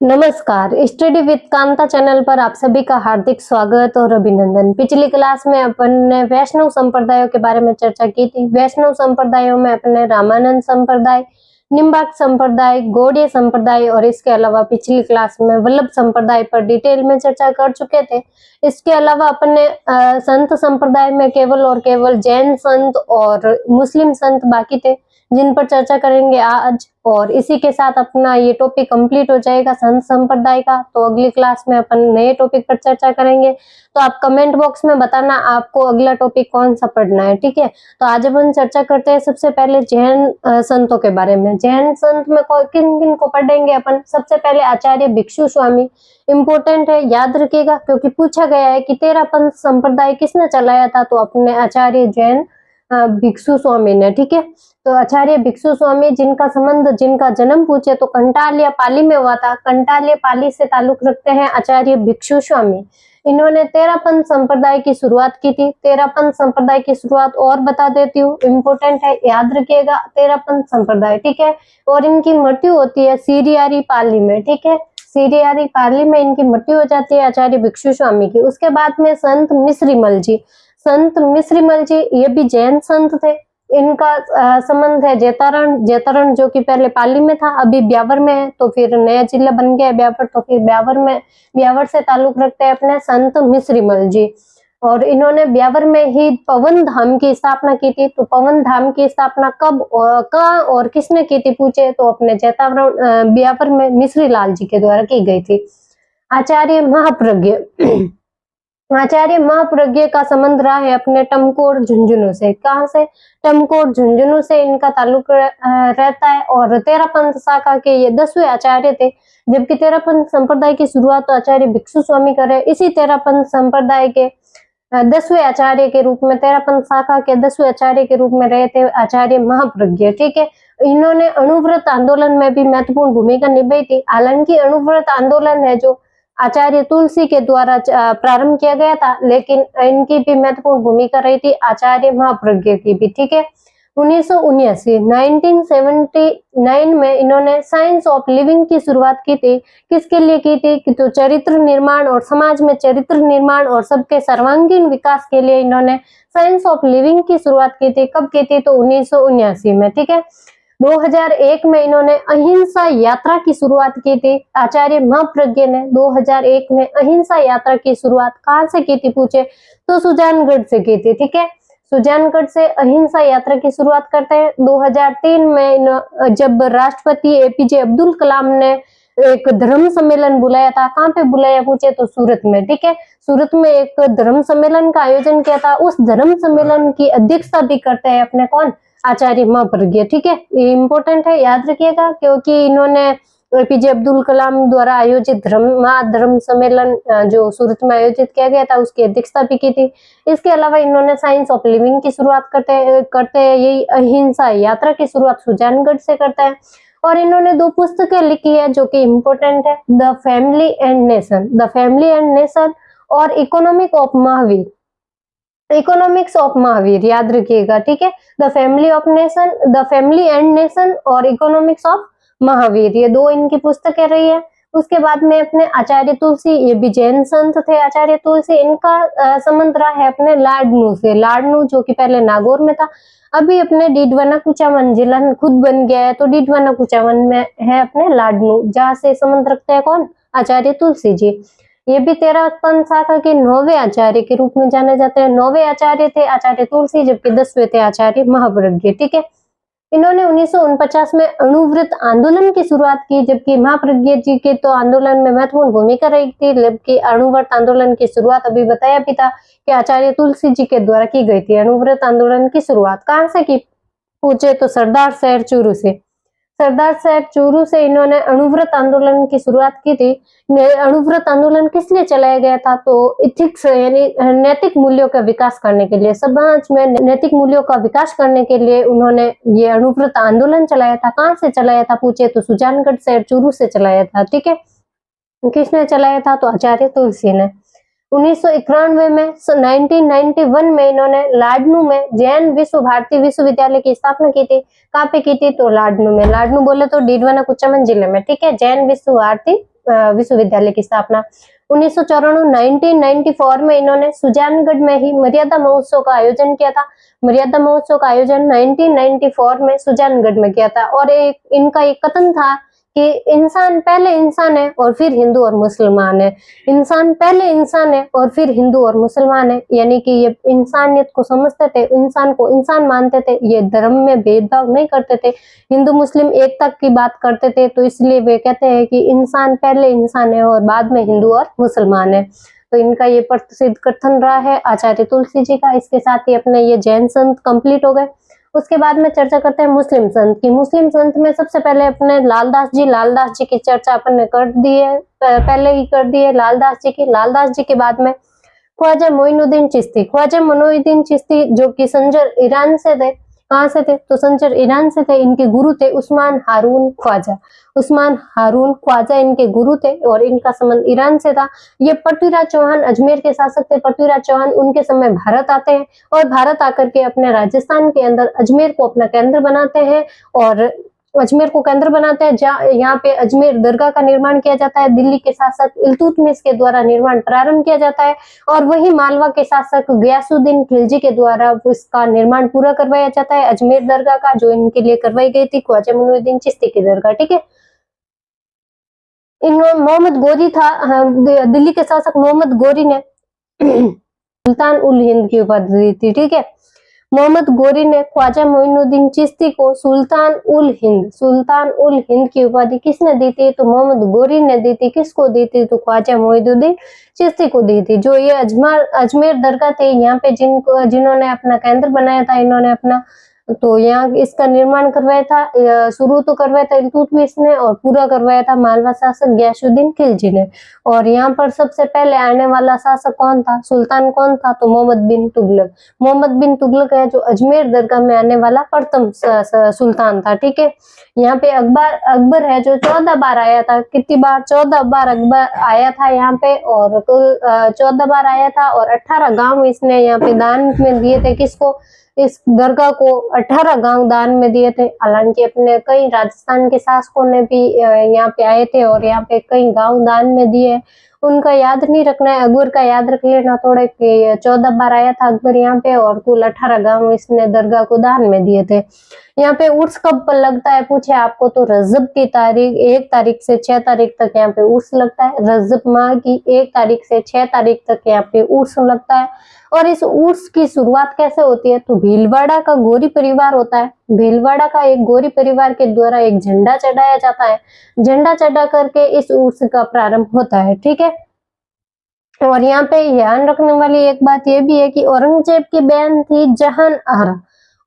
नमस्कार, study with Kanta channel पर आप सभी का हार्दिक स्वागत और अभिनंदन। पिछली क्लास में अपन ने वैष्णव संप्रदायों के बारे में चर्चा की थी। वैष्णव संप्रदायों में अपने रामानंद संप्रदाय, निम्बार्क संप्रदाय, गौड़ीय संप्रदाय और इसके अलावा पिछली क्लास में वल्लभ संप्रदाय पर डिटेल में चर्चा कर चुके थे। इसके अलावा अपन ने संत संप्रदाय में केवल और केवल जैन संत और मुस्लिम संत बाकी थे, जिन पर चर्चा करेंगे आज। और इसी के साथ अपना ये टॉपिक कंप्लीट हो जाएगा संत संप्रदाय का। तो अगली क्लास में अपन नए टॉपिक पर चर्चा करेंगे। तो आप कमेंट बॉक्स में बताना आपको अगला टॉपिक कौन सा पढ़ना है, ठीक है। तो आज अपन चर्चा करते हैं सबसे पहले जैन संतों के बारे में। जैन संत में किन किन को पढ़ेंगे अपन? सबसे पहले आचार्य भिक्षु स्वामी, इम्पोर्टेंट है, याद रखिएगा, क्योंकि पूछा गया है कि तेरा पंथ संप्रदाय किसने चलाया था, तो अपने आचार्य जैन भिक्षु स्वामी ने, ठीक है। तो आचार्य भिक्षु स्वामी जिनका जन्म पूछे तो कंटाल या पाली में हुआ था। कंटाल या पाली से ताल्लुक रखते हैं आचार्य भिक्षु स्वामी। इन्होंने तेरापंथ संप्रदाय की शुरुआत की थी। तेरापंथ संप्रदाय की शुरुआत और बता देती हूँ, इम्पोर्टेंट है, याद रखिएगा, तेरापंथ संप्रदाय, ठीक है। और इनकी मृत्यु होती है सीरियारी पाली में, ठीक है। सीरियारी पाली में इनकी मृत्यु हो जाती है आचार्य भिक्षु स्वामी की। उसके बाद में संत मिश्रीमल जी। संत मिश्रीमल जी ये भी जैन संत थे। इनका संबंध है जेतारण। जेतारण जो कि पहले पाली में था, अभी ब्यावर में है, तो फिर नया जिला बन गया ब्यावर, तो फिर ब्यावर से ताल्लुक रखते हैं अपने संत मिश्रीमल जी। और इन्होंने ब्यावर में ही पवन धाम की स्थापना की थी। तो पवन धाम की स्थापना कहाँ और किसने की थी पूछे तो अपने जेतावरण ब्यावर में मिश्री लाल जी के द्वारा की गई थी। आचार्य महाप्रज्ञ। आचार्य महाप्रज्ञ का संबंध रहा है अपने टमकोर झुंझुनू से। कहाँ से? टमकोर झुंझुनू से इनका ताल्लुक रहता है। और तेरापंथ शाखा के ये 10वें आचार्य थे, जबकि तेरापंथ संप्रदाय की शुरुआत तो आचार्य भिक्षु स्वामी करे। इसी तेरापंथ संप्रदाय के 10वें आचार्य के रूप में, तेरापंथ शाखा के 10वें आचार्य के रूप में रहे थे आचार्य महाप्रज्ञ, ठीक है। इन्होंने अणुव्रत आंदोलन में भी महत्वपूर्ण भूमिका निभाई थी। हालांकि अणुव्रत आंदोलन है जो आचार्य तुलसी के द्वारा प्रारंभ किया गया था, लेकिन इनकी भी महत्वपूर्ण भूमिका रही थी आचार्य महाप्रज्ञ की भी, ठीक है। 1979 में इन्होंने साइंस ऑफ लिविंग की शुरुआत की थी। किसके लिए की थी? कि तो चरित्र निर्माण और समाज में चरित्र निर्माण और सबके सर्वांगीण विकास के लिए इन्होंने साइंस ऑफ लिविंग की शुरुआत की थी। कब की थी? तो 1979 में, ठीक है। 2001 में इन्होंने अहिंसा यात्रा की शुरुआत की थी। आचार्य महाप्रज्ञ ने 2001 में अहिंसा यात्रा की शुरुआत कहाँ से की थी पूछे तो सुजानगढ़ से की थी, ठीक है। सुजानगढ़ से अहिंसा यात्रा की शुरुआत करते हैं। 2003 में जब राष्ट्रपति एपीजे अब्दुल कलाम ने एक धर्म सम्मेलन बुलाया था, कहाँ पे बुलाया पूछे तो सूरत में, ठीक है। सूरत में एक धर्म सम्मेलन का आयोजन किया था। उस धर्म सम्मेलन की अध्यक्षता भी करते हैं अपने कौन? आचार्य महाप्रज्ञ, ठीक है। ये इंपॉर्टेंट है, याद रखिएगा, क्योंकि इन्होंने एपीजे अब्दुल कलाम द्वारा आयोजित धर्म सम्मेलन जो सूरत में आयोजित किया गया था उसकी अध्यक्षता भी की थी। इसके अलावा इन्होंने साइंस ऑफ लिविंग की शुरुआत करते हैं यही अहिंसा यात्रा की शुरुआत सुजानगढ़ से करता है। और इन्होंने 2 पुस्तकें लिखी है जो कि इम्पोर्टेंट है, the family and nation, the family and nation और economic of Mahavir, economics of Mahavir, याद रखिएगा, ठीक है। The family of nation, the family and nation और इकोनॉमिक्स ऑफ महावीर, ये 2 इनकी पुस्तकें रही है। उसके बाद में अपने आचार्य तुलसी, ये भी जैन संत थे आचार्य तुलसी। इनका संबंध रहा है अपने लाडनू से। लाडनू जो कि पहले नागौर में था, अभी अपने डीडवाना कुचामन जिला खुद बन गया है, तो डीडवाना कुचामन में है अपने लाडनू, जहाँ से संबंध रखते हैं कौन? आचार्य तुलसी जी। ये भी तेरापंथ शाखा के 9वें आचार्य के रूप में जाने जाते हैं। 9वें आचार्य थे आचार्य तुलसी, जबकि 10वें थे आचार्य महाप्रज्ञ, ठीक है। इन्होंने 1949 में अणुव्रत आंदोलन की शुरुआत की, जबकि महाप्रज्ञ जी के तो आंदोलन में महत्वपूर्ण भूमिका रही थी, जबकि अणुव्रत आंदोलन की शुरुआत अभी बताया भी था कि आचार्य तुलसी जी के द्वारा की गई थी। अणुव्रत आंदोलन की शुरुआत कहाँ से की पूछे तो सरदार शहर चूरू से। सरदार साहब चूरू से इन्होंने अणुव्रत आंदोलन की शुरुआत की थी। अणुव्रत आंदोलन किस लिए चलाया गया था? तो इथिक्स यानी नैतिक मूल्यों का विकास करने के लिए, समाज में नैतिक मूल्यों का विकास करने के लिए उन्होंने ये अणुव्रत आंदोलन चलाया था। कहाँ से चलाया था पूछे तो सुजानगढ़ से, चूरू से चलाया था, ठीक है। किसने चलाया था? तो आचार्य तुलसी ने। 1991 में 1991 में इन्होंने लाडनू में जैन विश्व भारती विश्वविद्यालय की स्थापना की थी। कहाँ पे की थी? तो लाडनू में। लाडनू बोले तो डीडवाना कुचामन जिले में, ठीक है। जैन विश्व भारती विश्वविद्यालय की स्थापना 1994 में इन्होंने सुजानगढ़ में ही मर्यादा महोत्सव का आयोजन किया था। मर्यादा महोत्सव का आयोजन 1994 में सुजानगढ़ में किया था और इनका एक कथन था कि इंसान पहले इंसान है और फिर हिंदू और मुसलमान है। इंसान पहले इंसान है और फिर हिंदू और मुसलमान है, यानी कि ये इंसानियत को समझते थे, इंसान को इंसान मानते थे, ये धर्म में भेदभाव नहीं करते थे, हिंदू मुस्लिम एकता की बात करते थे। तो इसलिए वे कहते हैं कि इंसान पहले इंसान है और बाद में हिंदू और मुसलमान है। तो इनका ये प्रसिद्ध कथन रहा है आचार्य तुलसी जी का। इसके साथ ही अपने ये जैन संत कंप्लीट हो गए। उसके बाद में चर्चा करते हैं मुस्लिम संत की। मुस्लिम संत में सबसे पहले अपने लालदास जी की चर्चा अपन ने कर दी है, पहले ही कर दी है लालदास जी की। लालदास जी के बाद में ख्वाजा मोइनुद्दीन चिश्ती। ख्वाजा मोइनुद्दीन चिश्ती जो कि संजर ईरान से थे। कहाँ से थे? तो संजर ईरान से थे। इनके गुरु थे उस्मान हारून ख्वाजा। उस्मान हारून ख्वाजा इनके गुरु थे और इनका संबंध ईरान से था। ये पृथ्वीराज चौहान अजमेर के शासक थे। पृथ्वीराज चौहान उनके समय भारत आते हैं और भारत आकर के अपने राजस्थान के अंदर अजमेर को अपना केंद्र बनाते हैं और अजमेर को केंद्र बनाते हैं, जहाँ यहाँ पे अजमेर दरगाह का निर्माण किया जाता है। दिल्ली के शासक इल्तुतमिश के द्वारा निर्माण प्रारंभ किया जाता है और वही मालवा के शासक गयासुद्दीन खिलजी के द्वारा इसका निर्माण पूरा करवाया जाता है अजमेर दरगाह का, जो इनके लिए करवाई गई थी ख्वाजा मोइनुद्दीन चिश्ती की दरगाह। ठीक है। मोहम्मद गोरी था, दिल्ली के शासक मोहम्मद गोरी ने सुल्तान उल हिंद की उपाधि दी थी। ठीक है। मोहम्मद गोरी ने ख्वाजा मोइनुद्दीन चिश्ती को सुल्तान उल हिंद की उपाधि किसने दी थी? तो मोहम्मद गोरी ने दी थी। किसको दी थी? तो ख्वाजा मोइनुद्दीन चिश्ती को दी थी। जो ये अजमेर दरगाह थे, यहाँ पे जिन्होंने अपना केंद्र बनाया था, इन्होंने अपना, तो यहाँ इसका निर्माण करवाया था। शुरू तो करवाया था इल्तुतमिश ने और पूरा करवाया था मालवा शासक गयासुद्दीन खिलजी ने। और यहाँ पर सबसे पहले आने वाला शासक कौन था? सुल्तान कौन था? तो मोहम्मद बिन तुगलक। मोहम्मद बिन तुगलक है जो अजमेर दरगाह में आने वाला प्रथम सुल्तान था। ठीक है। यहाँ पे अकबर है जो 14 बार आया था। कितनी बार? 14 बार अकबर आया था यहाँ पे और कुल 14 बार आया था और 18 गांव इसने यहाँ पे दान में दिए थे। किसको? इस दरगाह को 18 गांव दान में दिए थे। हालांकि अपने कई राजस्थान के शासकों ने भी यहाँ पे आए थे और यहाँ पे कई गांव दान में दिए। उनका याद नहीं रखना है, अकबर का याद रख लेना थोड़े कि 14 बार आया था अकबर यहाँ पे और कुल 18 गांव इसने दरगाह को दान में दिए थे। यहाँ पे उर्स कब लगता है पूछे आपको? तो रजब की तारीख 1 तारीख से 6 तारीख तक यहाँ पे उर्स लगता है। रजब माह की 1 तारीख से 6 तारीख तक यहाँ पे उर्स लगता है। और इस उर्स की शुरुआत कैसे होती है? तो भीलवाड़ा का गोरी परिवार होता है। भीलवाड़ा का एक गोरी परिवार के द्वारा एक झंडा चढ़ाया जाता है। झंडा चढ़ा करके इस उर्स का प्रारंभ होता है। ठीक है। और यहाँ पे ध्यान रखने वाली एक बात यह भी है कि औरंगजेब की बहन थी जहान आरा।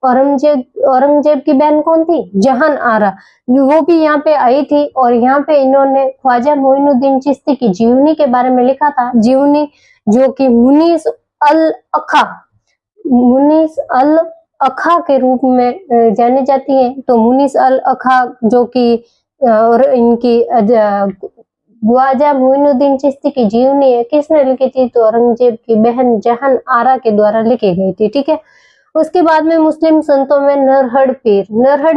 औरंगजेब की बहन कौन थी? जहान आरा। वो भी यहाँ पे आई थी और यहाँ पे इन्होंने ख्वाजा मोइनुद्दीन चिश्ती की जीवनी के बारे में लिखा था। जीवनी जो कि मुनीस अल अखा के रूप में जानी जाती है। तो मुनीस अल अखा जो कि और इनकी ख्वाजा मोइनुद्दीन चिश्ती की जीवनी है, किसने लिखी थी? तो औरंगजेब की बहन जहान आरा के द्वारा लिखी गई थी। ठीक है। उसके बाद में मुस्लिम संतों में नरहड़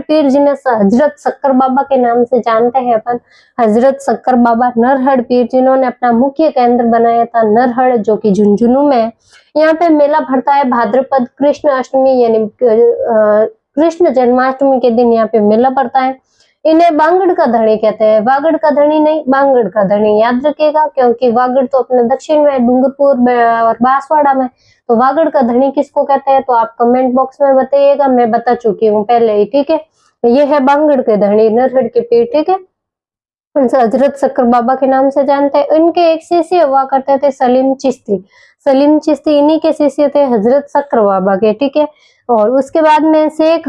पीर जिन्हें हजरत शक्कर बाबा के नाम से जानते हैं अपन, हजरत शक्कर बाबा नरहड़ पीर, जिन्होंने अपना मुख्य केंद्र बनाया था नरहड़ जो कि झुंझुनू में है। यहाँ पे मेला भरता है भाद्रपद कृष्ण अष्टमी यानी कृष्ण जन्माष्टमी के दिन यहाँ पे मेला पड़ता है। इन्हें बांगड़ का धनी कहते हैं। वागड़ का धनी नहीं, बांगड़ का धनी याद रखिएगा, क्योंकि वागड़ तो अपने दक्षिण में डूंगरपुर और बांसवाड़ा में, तो वागड़ का धनी किसको कहते हैं? तो आप कमेंट बॉक्स में बताइएगा, मैं बता चुकी हूँ पहले ही। ठीक है। ये है बांगड़ के धनी नरहड़ के पीर। ठीक है। हजरत शक्कर बाबा के नाम से जानते हैं। इनके एक शिष्य हुआ करते थे सलीम चिश्ती इन्हीं के शिष्य थे हजरत शक्कर बाबा के। ठीक है। और उसके बाद में शेख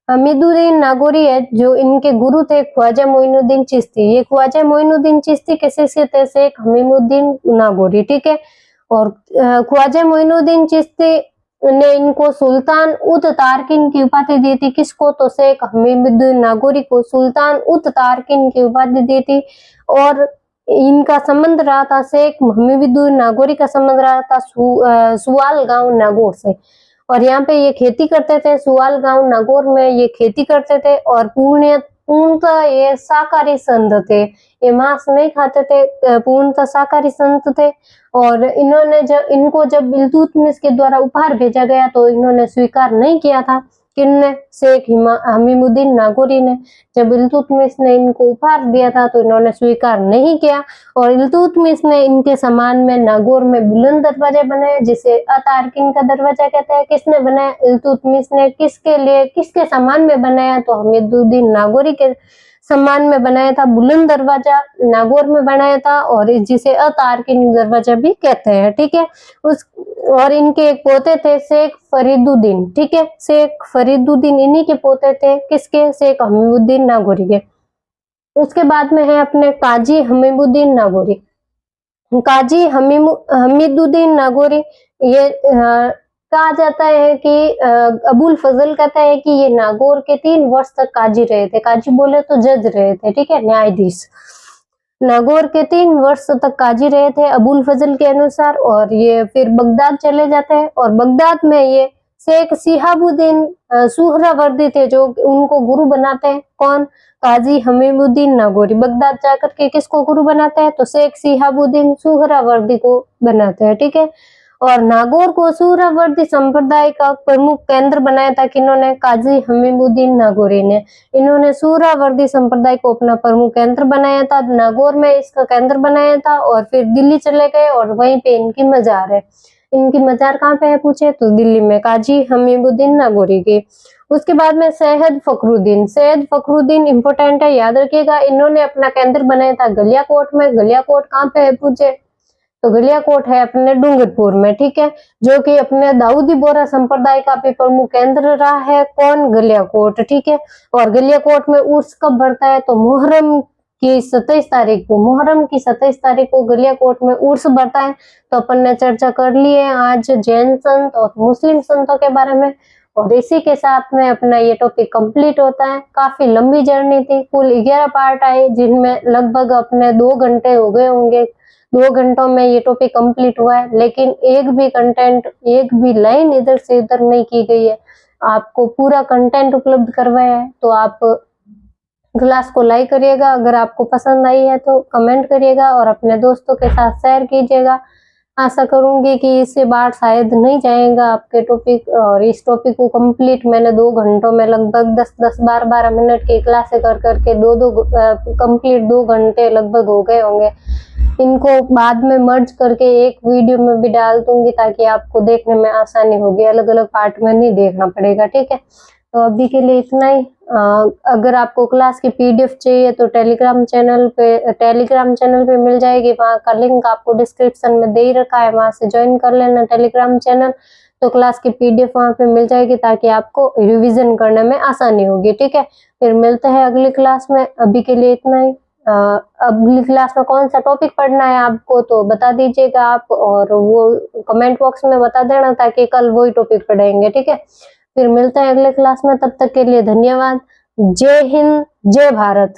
हमीदुद्दीन नागौरी है जो इनके गुरु थे ख्वाजा मोइनुद्दीन चिश्ती। ये ख्वाजा मोइनुद्दीन चिश्ती के शिष्य थे शेख हमीदुद्दीन नागौरी। ठीक है। और ख्वाजा मोइनुद्दीन चिश्ती ने इनको सुल्तान उत तारकिन की उपाधि दी थी। किसको? तो शेख हमीदुद्दीन नागौरी को सुल्तान उत तारकिन की उपाधि दी थी। और इनका संबंध रहा था, शेख हमीदुद्दीन नागौरी का संबंध रहा था सुवाल गांव नागौर से। और यहाँ पे ये खेती करते थे, सुवाल गांव नागौर में ये खेती करते थे और पूर्णतः ये शाकाहारी संत थे, ये मांस नहीं खाते थे, पूर्णतः शाकाहारी संत थे। और इन्होंने जब इल्तुतमिश के द्वारा उपहार भेजा गया तो इन्होंने स्वीकार नहीं किया था। किनने? शेख हमीमुद्दीन नागौरी ने। जब इल्तुतमिश ने इनको उपहार दिया था तो इन्होंने स्वीकार नहीं किया और इल्तुतमिश ने इनके सम्मान में नागौर में बुलंद दरवाजे बनाए, जिसे अतार्किन का दरवाजा कहते हैं। किसने बनाया? इल्तुतमिश ने। किसके लिए, किसके सम्मान में बनाया? तो हमीमुद्दीन नागौरी के सम्मान में बनाया था। बुलंद दरवाजा नागौर में बनाया था और जिसे अतार्किन दरवाजा भी कहते हैं। ठीक है। और इनके एक पोते थे शेख फरीदुद्दीन। ठीक है, शेख फरीदुद्दीन इन्हीं के पोते थे। किसके? शेख हमीमुद्दीन नागौरी के। उसके बाद में है अपने काजी हमीमुद्दीन नागौरी। काजी हमीदुद्दीन नागौरी, ये कहा जाता है कि अबुल फजल कहता है कि ये नागौर के 3 वर्ष तक काजी रहे थे। काजी बोले तो जज रहे थे। ठीक है, न्यायाधीश। नागौर के 3 वर्ष तक काजी रहे थे अबुल फजल के अनुसार। और ये फिर बगदाद चले जाते हैं और बगदाद में ये शेख शिहाबुद्दीन सुहरावर्दी थे जो उनको गुरु बनाते हैं। कौन? काजी हमीमुद्दीन नागौरी। बगदाद जाकर के किसको गुरु बनाते हैं? तो शेख शिहाबुद्दीन सुहरावर्दी को बनाते हैं। ठीक है। और नागौर को सुहरावर्दी संप्रदाय का प्रमुख केंद्र बनाया था। किन्होंने? काजी हमीमुद्दीन नागौरी ने। इन्होंने सुहरावर्दी संप्रदाय को अपना प्रमुख केंद्र बनाया था, नागौर में इसका केंद्र बनाया था और फिर दिल्ली चले गए और वहीं पे इनकी मजार है। इनकी मजार कहाँ पे है पूछे तो दिल्ली में, काजी हमीमुद्दीन नागौरी की। उसके बाद में सैयद फखरुद्दीन। सैयद फखरुद्दीन इंपोर्टेंट है, याद रखिएगा। इन्होंने अपना केंद्र बनाया था गलियाकोट में। गलियाकोट कहाँ पे है पूछे तो गलियाकोट है अपने डूंगरपुर में। ठीक है, जो कि अपने दाऊदी बोहरा संप्रदाय का भी प्रमुख केंद्र रहा है। कौन? गलियाकोट। ठीक है। और गलियाकोट में उर्स कब बढ़ता है तो मुहर्रम की 27 तारीख को। मुहर्रम की 27 तारीख को गलियाकोट में उर्स बढ़ता है। तो अपन ने चर्चा कर ली है आज जैन संत और मुस्लिम संतों के बारे में। और इसी के साथ में अपना ये टॉपिक कंप्लीट होता है। काफी लंबी जर्नी थी, कुल 11 पार्ट आए जिनमें लगभग अपने 2 घंटे हो गए होंगे। 2 घंटों में ये टॉपिक कंप्लीट हुआ है, लेकिन एक भी कंटेंट, एक भी लाइन इधर से उधर नहीं की गई है। आपको पूरा कंटेंट उपलब्ध करवाया है। तो आप क्लास को लाइक करिएगा, अगर आपको पसंद आई है तो कमेंट करिएगा और अपने दोस्तों के साथ शेयर कीजिएगा। आशा करूंगी कि इससे बाहर शायद नहीं जाएगा आपके टॉपिक। और इस टॉपिक को कंप्लीट मैंने 2 घंटों में लगभग 10-10, 12-12 मिनट की क्लासें कर करके कंप्लीट 2 घंटे लगभग हो गए होंगे। इनको बाद में मर्ज करके एक वीडियो में भी डाल दूंगी ताकि आपको देखने में आसानी होगी, अलग अलग पार्ट में नहीं देखना पड़ेगा। ठीक है, तो अभी के लिए इतना ही। अगर आपको क्लास की पीडीएफ चाहिए तो टेलीग्राम चैनल पे मिल जाएगी। वहाँ का लिंक आपको डिस्क्रिप्शन में दे ही रखा है, वहाँ से ज्वाइन कर लेना टेलीग्राम चैनल। तो क्लास की पीडीएफ वहाँ पे मिल जाएगी ताकि आपको रिवीजन करने में आसानी होगी। ठीक है, फिर मिलते हैं अगली क्लास में। अभी के लिए इतना ही। अगली क्लास में कौन सा टॉपिक पढ़ना है आपको तो बता दीजिएगा आप, और वो कमेंट बॉक्स में बता देना ताकि कल वही टॉपिक पढ़ेंगे। ठीक है, फिर मिलते हैं अगले क्लास में। तब तक के लिए धन्यवाद। जय हिंद, जय भारत।